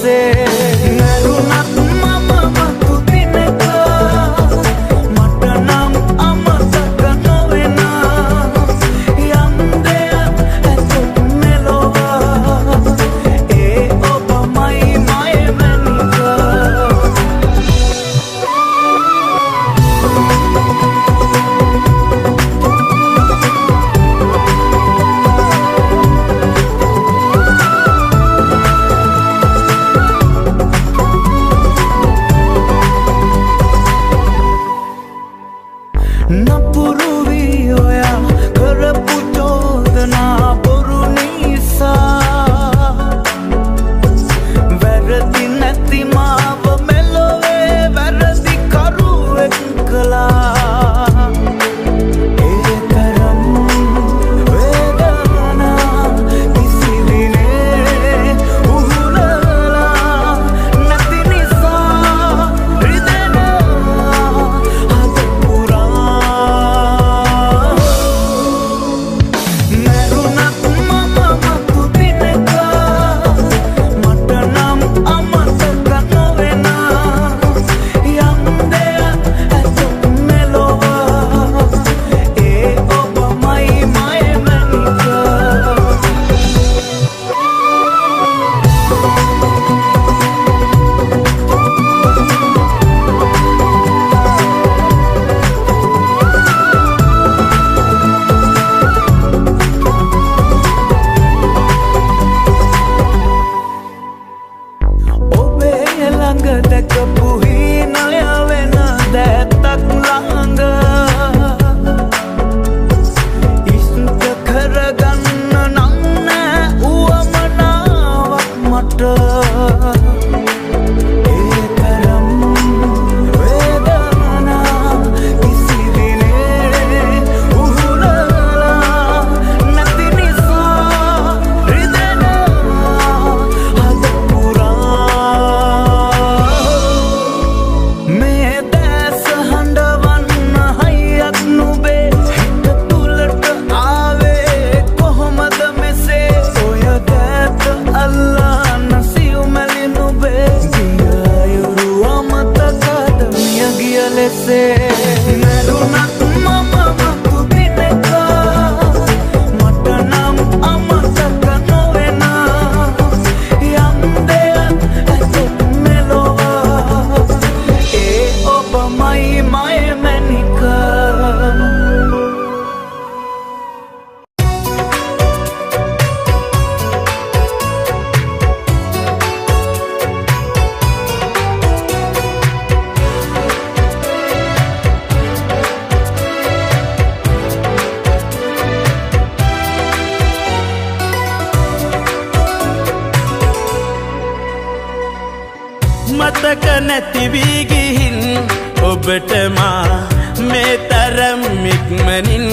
ලෙසේ නැරුණත් මම මතු දිනක මට නම් අමතක නොවෙන යම් දෙයක් ඇතොත් මෙලොව ඒ ඔබමයි මයමනික නපුරු වී ඔයා කරපු චෝදනා බොරු නිසා වැරදි නැති මාව මෙලොවේ වැරදි කරුවෙක් කළා ඒ තරම් වේදනා කිසි දිනේ උහුලලා නැති නිසා රිදෙනවා අද පුරා නැරුණත් මම මතු දිනක මට නම් අමතක නොවෙන යම් දෙයක් ඇතොත් මෙලොව ඒ ඔබමයි මයමනික ඔබේ ළඟ දැකපු හීනය වෙන දැත්තක් ළඟ ඉස්ත කරගන්න නම් නෑ උවමනාවක් මට ඒ තරම් වේදනා කිසි දිනේ උහුලලා නැති නිසා රිදෙනවා අද පුරා මේ දැස හඬවන්න හයියක් නුබේ හිත තුලට ආවේ කොහොමද මෙසේ ඔය දැත අල්ලාන සියුමැලි නුබේ ගියයුරු අමතකද මිය ගිය ලෙසේ නැරුණත් මම මතු දිනක මට නම් අමතක නොවෙන යම් දෙයක් ඇතොත් මෙලොව ඒ ඔබමයි මයමනික මතක නැති වී ගිහින් ඔබට මා මේ තරම් ඉක්මනින්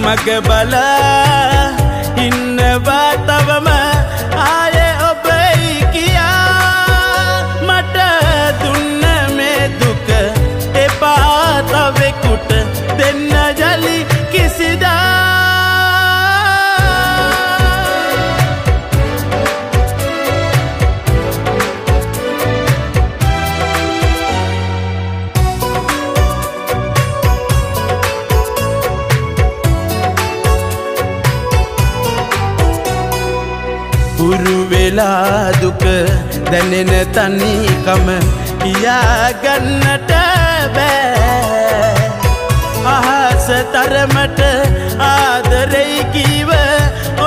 මග බලා ඉන්නවා තවම ආයේ ඔබයි කියා මට දුන්න මේ දුක එපා තවෙකුට දෙන්න ජලි කිසිදා උරු වෙලා දුක දැනෙන තනිකම කියාගන්නට බෑ අහස තරමට ආදරෙයි කීව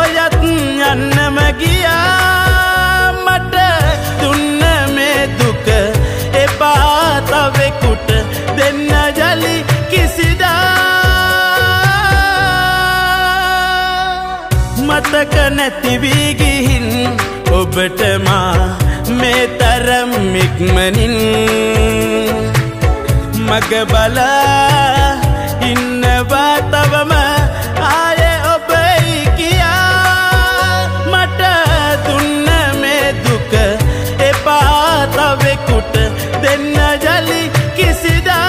ඔයත් යන්නම ගියා මට දුන්න මේ දුක එපා තවෙකුට දෙන්න ජලි කිසිදා මතක නැති වී ගිහින් ඔබට මා මේ තරම් ඉක්මනින් මග බලා ඉන්නවා තවම ආයේ ඔබයි කියා මට දුන්න මේ දුක එපා තවෙකුට දෙන්න ජලි කිසිදා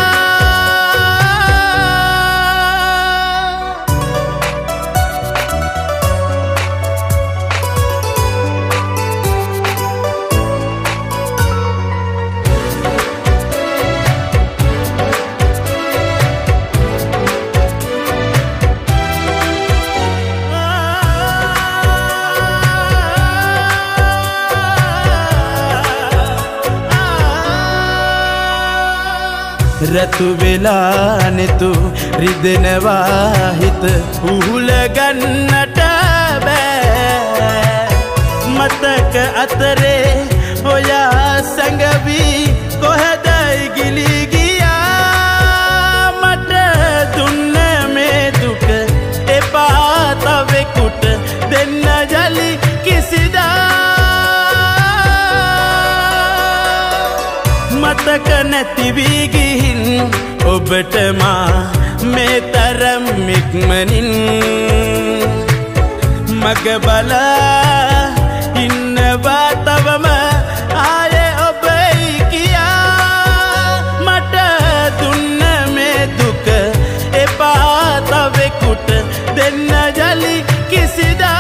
රතු වෙලා නෙතු රිදෙනවා හිත උහුල ගන්නට බෑ මතක අතරේ ඔයා සැඟවි කොහෙදයි ගිලි ගියා මට දුන්න මේ දුක එපා තවෙකුට දෙන්න ජලි කිසිදා මතක නැති වී ගිහින් ඔබට මා මේ තරම් ඉක්මනින් මග බලා ඉන්නවා තවම ආයේ ඔබයි කියා මට දුන්න මේ දුක එපා තවෙකුට දෙන්න ජලි කිසිදා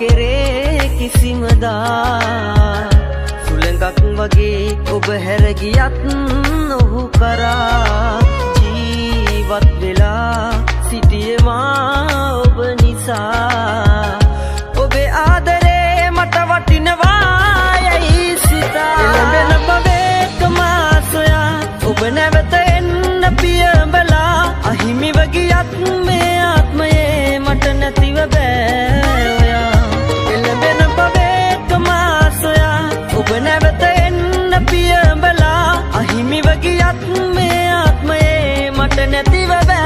කෙරේ කිසිමදා සුළඟක් වගේ ඔබ හැර ගියත් ඔහු කරා ජීවත් වෙලා සිටියේ මා ඔබ නිසා ඔබේ ආදරේ මට වටිනවා යයි සිතා එළඹෙන බවේක මා සොයා ඔබ නැවත එන්න පියඹලා අහිමිව ගියත් මේ ආත්මයේ මට නැතිව බෑ ඔයා එළඹෙන බවේක මා සොයා ඔබ නැවත එන්න පියඹලා අහිමිව ගියත් මේ ආත්මයේ මට නැතිව බෑ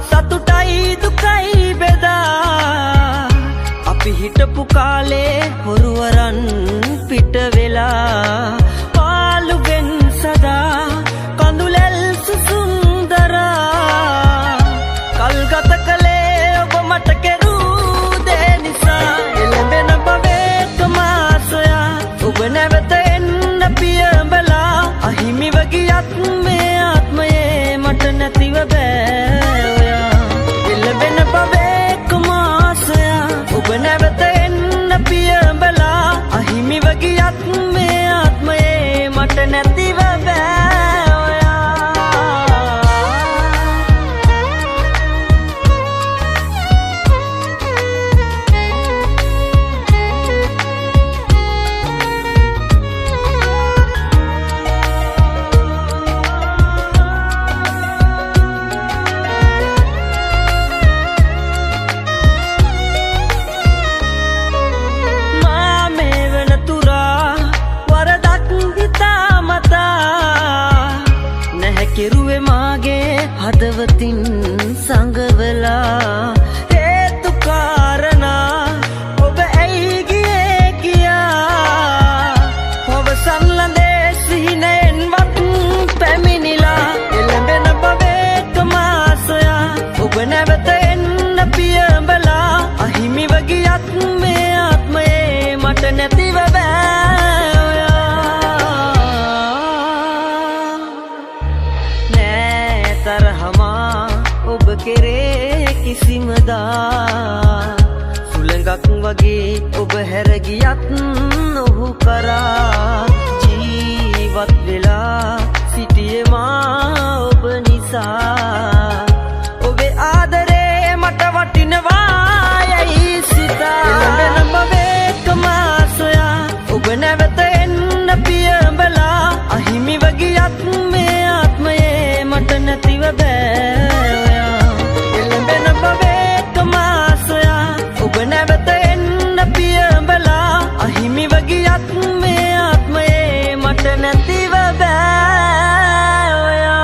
සතුටයි දුකයි බෙදා අපි හිටපු කාලේ හොරුවරන් පිට වෙලා පාළුවෙන් සදා කඳුලැල් සුසුන්දරා කල්ගත කළේ ඔබ මට කෙරූ දේ නිසා එළඹෙන බවේක මා සොයා ඔබ නැවත එන්න පියඹලා අහිමිව ගියත් මේ ආත්මයේ මට නැතිව බෑ ඔයා එළඹෙන බවේක මා සොයා ඔබ නැවත එන්න පියඹලා අහිමිව ගියත් මේ ආත්මයේ මට නැතිව බෑ ඔයා කෙරුවේ මාගේ හදවතින් සංගවලා හේතු කාරණා ඔබ ඇයි ගියේ කියා පවසන් ලඳේ සිහිනෙන්වත් පැමිණිලා එළඹෙන බවේක මා සොයා ඔබ නැවත එන්න පියඹලා අහිමිව ගියත් මේ ආත්මයේ මට නැතිව බෑ තරහමා ඔබ කෙරේ කිසිමදා සුළඟක් වගේ ඔබ හැර ගියත් ඔහු කරා ජීවත් වෙලා සිටියේ මා ඔබ නිසා ඔබේ ආදරේ මට වටිනවා යයි සිතා එළඹෙන බවේක මා සොයා ඔබ නැවත එන්න පියඹලා අහිමිව ගියත් මේ ආත්මයේ මට නැතිව බෑ ඔයා එළඹෙන බවේක මා සොයා ඔබ නැවත එන්න පියඹලා අහිමිව ගියත් මේ ආත්මයේ මට නැතිව බෑ ඔයා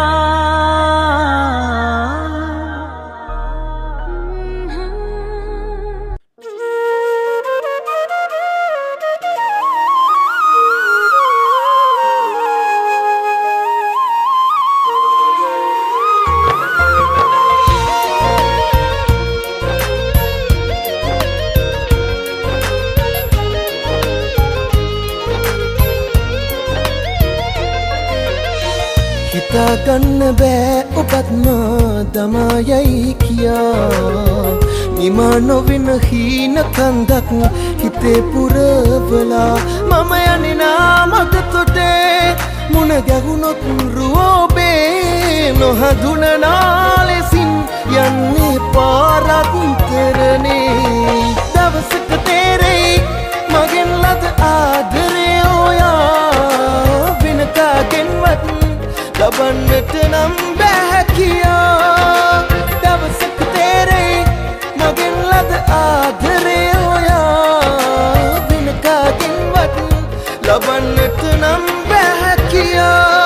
හිතාගන්න බෑ ඔබත් මා දමායයි කියා නිමා නොවෙන හීන කන්දක් හිතේ පුරවලා මම යන්නේ නාමක තොටේ මුණ ගැහුනොත් රුවෝබේ නොහඳුනනා ලෙසින් යන්නේ පාරක් කරනේ දවසක තේරෙයි මගෙන් ලද ආදරේ ඔයා වෙන කාගෙන්වත් ලබන්නට නම් බෑ කියා දවසක තේරෙයි මගෙන් ලද ආදරේ ඔයා වෙන කාගෙන්වත් ලබන්නට නම් බෑ කියා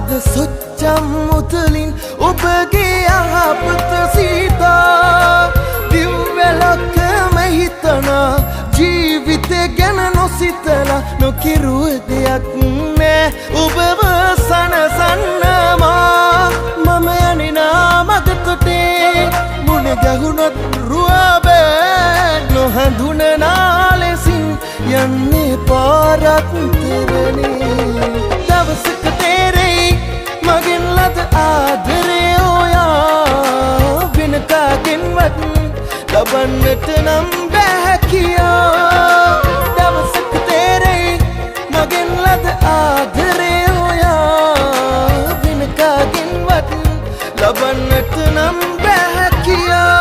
අද සොච්චම් මුතලින් ඔබගේ යහපත සීතා දිව්වැලක්කම හිතනා ජීවිතය ගැන නොසිතලා නොකිරුව දෙයක් නෑ ඔබව සනසන්නවා මම යනිනා මගතොටේ මුණ ගැහුණොත් රුවබෑ නොහැඳුනනා ලෙසින් යන්නේ පාරක්තරනේ දවසක තේරෙයි මගෙන් ලද ආදරේ ඔයා වෙන කාගෙන්වත් ලබන්නට නම් බැහැ කියා දවසක තේරෙයි මගෙන් ලද ආදරේ ඔයා වෙන කාගෙන්වත් ලබන්නට නම් බැහැ කියා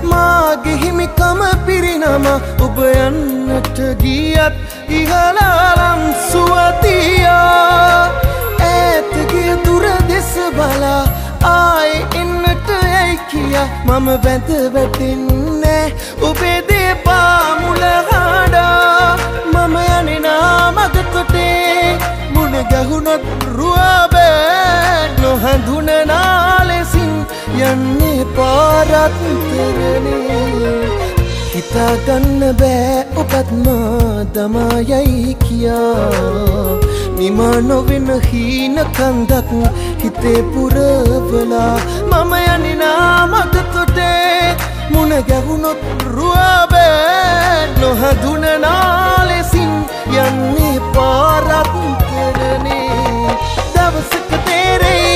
මාගේ හිමිකම පිරිනම ඔබ යන්නට ගියත් ඉහළලම් සුවතියා ඈතගේ දුර දෙස බලා ආයේ එන්නට යයි කියා මම වැඳ වැටෙන්නේ ඔබේ දෙපා මුල හඬා මම යන්නේ නාමගතොටේ මුණ ගැහුණොත් රුවබෑ නොහැඳුනනා ලෙසින් යන්නේ පාරක්තරනේ හිතාගන්න බෑ ඔබත් මා දමායයි කියා නිමා නොවෙන හීන කන්දක් හිතේ පුරවලා මම යන්නේ නාමගතොටේ මුණ ගැහුණොත් රුවබෑ නොහැඳුනනා ලෙසින් යන්නේ පාරක්තරනේ දවසක තේරෙයි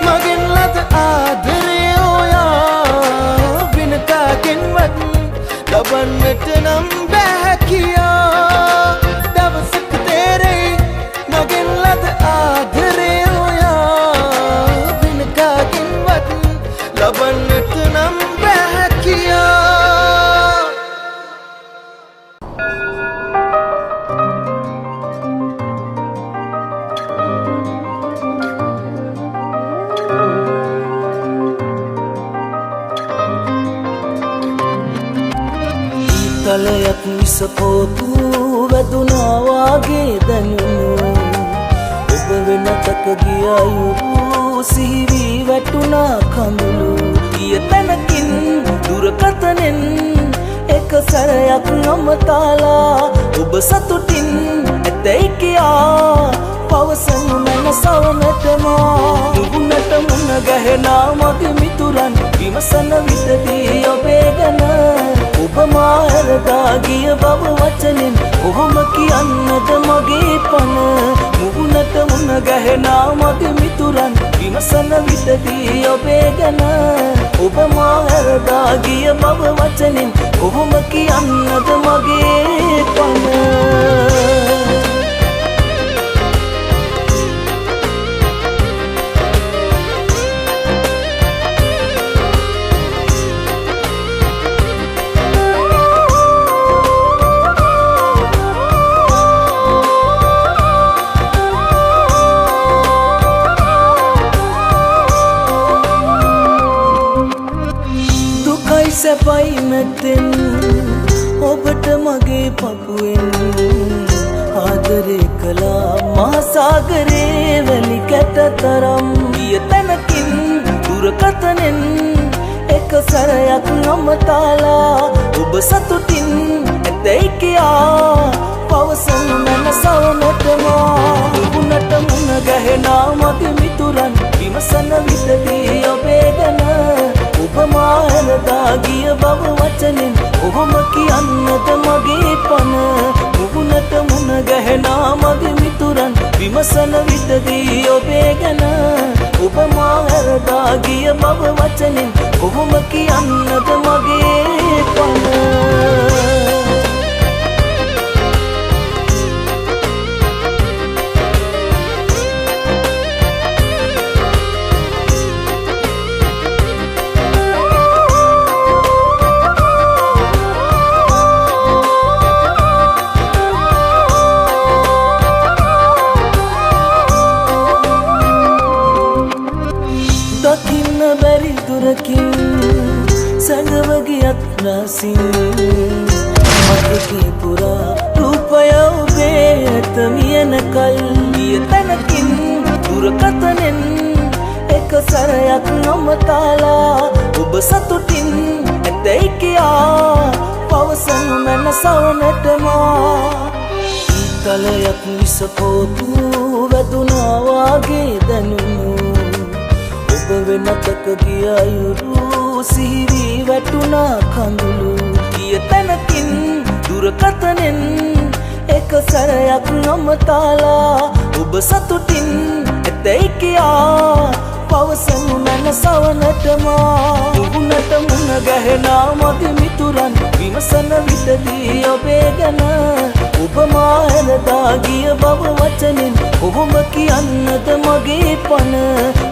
මගෙන් ලද ආදරේ ඔයා වෙන කාගෙන්වත් ලබන්නට නම් බැහැ කියා දවසක තේරෙයි මගෙන් ලද ආදරේ ඔයා වෙන කාගෙන්වත් ලබන්නට නම් බැහැ කියා තලයක් විසපෝතු වැදුනා වාගේ දැනුණු ඔබ වෙනතක ගිය අයුරු සිහිවී වැටුණා කඳුළු ගිය තැනකින් දුරකථනෙන් එක සැරයක් නමතාලා ඔබ සතුටින් ඇතැයි කියා පවසනු මැන සවනටමා මුහුණට මුණ ගැහෙනා මගේ මිතුරන් විමසන විටදී ඔබේ ගැන ඔබ මා හැරදා ගිය බව වචනෙන් කොහොම කියන්නද මගේ පන මුහුණට මුණ ගැහෙනා මගේ මිතුරන් විමසන විටදී ඔබේ ගැන ඔබ මා හැරදා ගිය බව වචනෙන් කොහොම කියන්නද මගේ පන සැපයි මැත්තෙන් ඔබට මගේ පපුුවෙන් ආදරේ කළා මහසාගරේ වැලි කැට තරම් ගිය තැනකින් දුරකථනෙන් එක සැරයක් නමතාලා ඔබ සතුටින් ඇතැයි කියා පවසනු මැන සවනටමා මුහුණට මුණ ගැහෙනා මගේ මිතුරන් විමසන විටදී ඔබේ ගැන ඔබ මා හැරදා ගිය බව වචනෙන් කොහොම කියන්නද මගේ පන මුහුණට මුණ ගැහෙනා මගේ මිතුරන් විමසන විටදී ඔබේ ගැන ඔබ මා හැරදා ගිය බව වචනෙන් කොහොම කියන්නද මගේ පන විසින් මතකේ පුරා රූපය ඔබේ ඇත මියන කල් ගිය තැනකින් දුරකථනෙන් එක සැරයක් නොමතාලා ඔබ සතුටින් ඇතැයි කියා පවසනු මැන සවනටමා ඊතලයක් විසපෝතු වැදුනා වාගේ දැනුණු ඔබ වෙනතක ගිය අයුරු සිහිවී වැටුණා කඳුළු ගිය තැනකින් දුරකථනෙන් එක සැරයක් නොමතාලා ඔබ සතුටින් ඇතැයි කියා පවසනු මැන සවනටමා මුහුණට මුණ ගැහෙනා මගේ මිතුරන් විමසන විටදී ඔබේ ගැන ඔබ මා හැරදා ගිය බව වචනෙන් කොහොම කියන්නද මගේ පන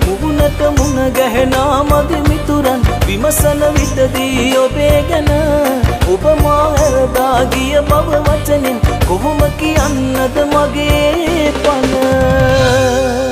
මුහුණට මුණ ගැහෙනා මගේ මිතුරන් විමසන විටදී ඔබේ ගැන ඔබ මා හැරදා ගිය බව වචනෙන් කොහොම කියන්නද මගේ පන